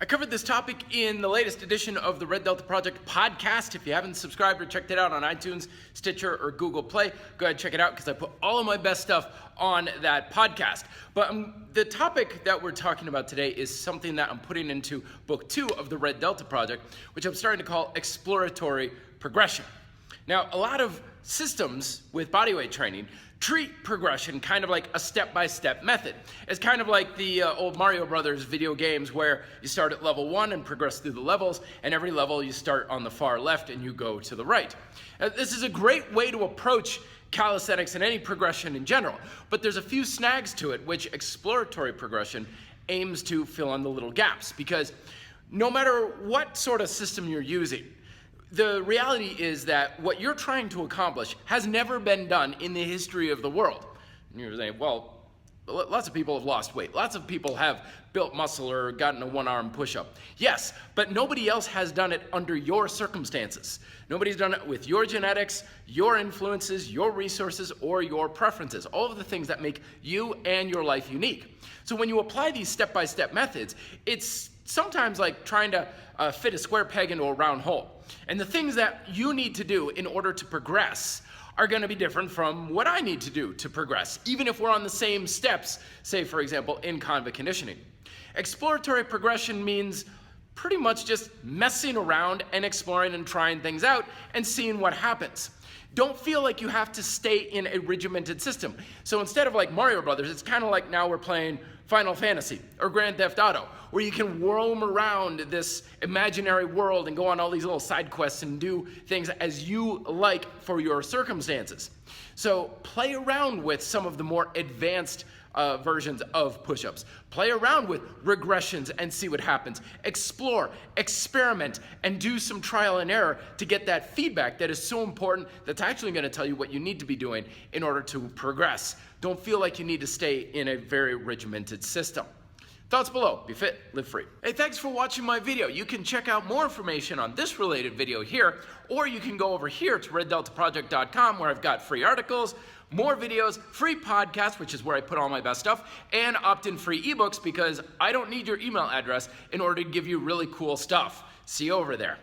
I covered this topic in the latest edition of the Red Delta Project podcast. If you haven't subscribed or checked it out on iTunes, Stitcher, or Google Play, go ahead and check it out because I put all of my best stuff on that podcast. But the topic that we're talking about today is something that I'm putting into book 2 of the Red Delta Project, which I'm starting to call Exploratory Progression. Now, a lot of systems with bodyweight training treat progression kind of like a step-by-step method. It's kind of like the old Mario Brothers video games where you start at level 1 and progress through the levels, and every level you start on the far left and you go to the right. This is a great way to approach calisthenics and any progression in general, but there's a few snags to it which exploratory progression aims to fill in the little gaps, because no matter what sort of system you're using, the reality is that what you're trying to accomplish has never been done in the history of the world. And you're saying, well, lots of people have lost weight. Lots of people have built muscle or gotten a one-arm push-up. Yes, but nobody else has done it under your circumstances. Nobody's done it with your genetics, your influences, your resources, or your preferences. All of the things that make you and your life unique. So when you apply these step-by-step methods, it's sometimes like trying to fit a square peg into a round hole. And the things that you need to do in order to progress are going to be different from what I need to do to progress, even if we're on the same steps, say, for example, in convict conditioning. Exploratory progression means pretty much just messing around and exploring and trying things out and seeing what happens. Don't feel like you have to stay in a regimented system. So instead of like Mario Brothers, it's kind of like now we're playing Final Fantasy or Grand Theft Auto, where you can roam around this imaginary world and go on all these little side quests and do things as you like for your circumstances. So play around with some of the more advanced versions of push-ups. Play around with regressions and see what happens. Explore, experiment, and do some trial and error to get that feedback that is so important that's actually going to tell you what you need to be doing in order to progress. Don't feel like you need to stay in a very regimented system. Thoughts below. Be fit, live free. Hey, thanks for watching my video. You can check out more information on this related video here, or you can go over here to reddeltaproject.com where I've got free articles, more videos, free podcasts, which is where I put all my best stuff, and opt-in free ebooks because I don't need your email address in order to give you really cool stuff. See you over there.